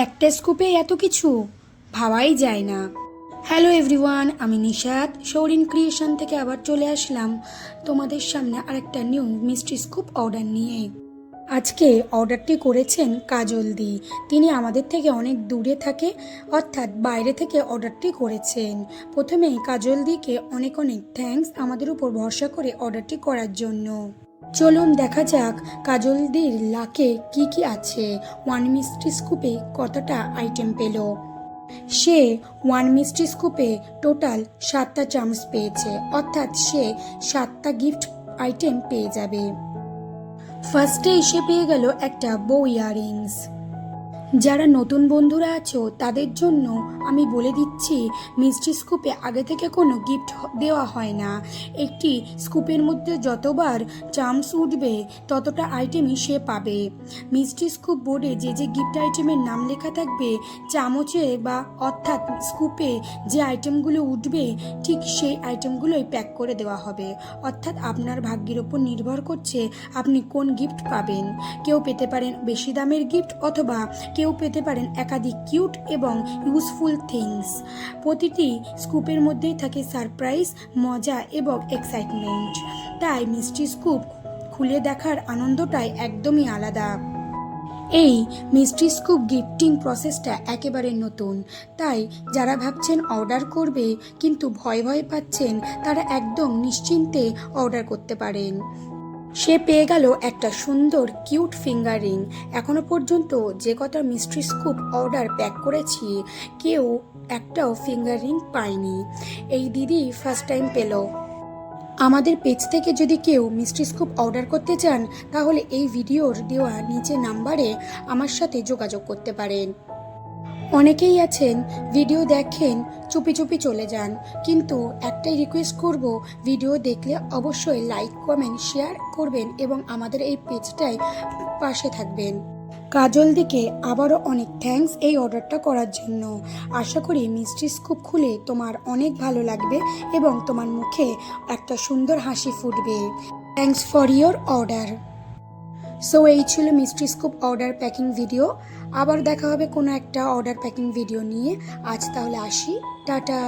একটা স্কুপে এত কিছু ভাবাই যায় না। হ্যালো এভরিওয়ান, আমি নিশাত শৌরিন ক্রিয়েশন থেকে আবার চলে আসলাম তোমাদের সামনে আরেকটা নিউ মিষ্টি স্কুপ অর্ডার নিয়ে। আজকে অর্ডারটি করেছেন কাজল দি। তিনি আমাদের থেকে অনেক দূরে থাকে, অর্থাৎ বাইরে থেকে অর্ডারটি করেছেন। প্রথমেই কাজল দিকে অনেক অনেক থ্যাঙ্কস আমাদের উপর ভরসা করে অর্ডারটি করার জন্য। চলুন দেখা যাক কাজলদির লাকে কি কি আছে, ওয়ান মিষ্টি স্কুপে কতটা আইটেম পেল। সে ওয়ান মিষ্টি স্কুপে টোটাল 7টা চামচ পেয়েছে, অর্থাৎ সে 7টা গিফট আইটেম পেয়ে যাবে। ফার্স্টে এসে পেয়ে গেল একটা বো ইয়াররিংস। যারা নতুন বন্ধুরা আছো তাদের জন্য আমি বলে দিচ্ছি, মিষ্টি স্কুপে আগে থেকে কোনো গিফট দেওয়া হয় না। একটি স্কুপের মধ্যে যতবার চামচ উঠবে ততটা আইটেমই সে পাবে। মিষ্টি স্কুপ বোর্ডে যে যে গিফট আইটেমের নাম লেখা থাকবে, চামচে বা অর্থাৎ স্কুপে যে আইটেমগুলো উঠবে ঠিক সেই আইটেমগুলোই প্যাক করে দেওয়া হবে। অর্থাৎ আপনার ভাগ্যের ওপর নির্ভর করছে আপনি কোন গিফট পাবেন। কেউ পেতে পারেন বেশি দামের গিফট, অথবা কেউ পেতে পারেন একাধিক কিউট এবং ইউজফুল থিংস। প্রতিটি স্কুপের মধ্যেই থাকে সারপ্রাইজ, মজা এবং এক্সাইটমেন্ট। তাই মিষ্টি স্কুপ খুলে দেখার আনন্দটাই একদমই আলাদা। এই মিষ্টি স্কুপ গিফটিং প্রসেসটা একেবারে নতুন, তাই যারা ভাবছেন অর্ডার করবে কিন্তু ভয় পাচ্ছেন তারা একদম নিশ্চিন্তে অর্ডার করতে পারেন। সে পেয়ে গেল একটা সুন্দর কিউট ফিঙ্গার রিং। এখনো পর্যন্ত যে কটা মিষ্টি স্কুপ অর্ডার প্যাক করেছি কেউ একটাও ফিঙ্গার রিং পায়নি। এই দিদি ফার্স্ট টাইম পেল। আমাদের পেজ থেকে যদি কেউ মিষ্টি স্কুপ অর্ডার করতে চান তাহলে এই ভিডিওর দেওয়া নিচে নাম্বারে আমার সাথে যোগাযোগ করতে পারেন। অনেকেই আছেন ভিডিও দেখেন চুপি চুপি চলে যান, কিন্তু একটাই রিকোয়েস্ট করব, ভিডিও দেখলে অবশ্যই লাইক কমেন্ট শেয়ার করবেন এবং আমাদের এই পেজটায় পাশে থাকবেন। কাজল দিকে আবারও অনেক থ্যাঙ্কস এই অর্ডারটা করার জন্য। আশা করি মিষ্টি স্কুপ খুলে তোমার অনেক ভালো লাগবে এবং তোমার মুখে একটা সুন্দর হাসি ফুটবে। Thanks for your order. So এই ছিল মিষ্টি স্কুপ অর্ডার প্যাকিং ভিডিও। আবার দেখা হবে কোনো একটা অর্ডার প্যাকিং ভিডিও নিয়ে। আজ তাহলে আসি, টাটা।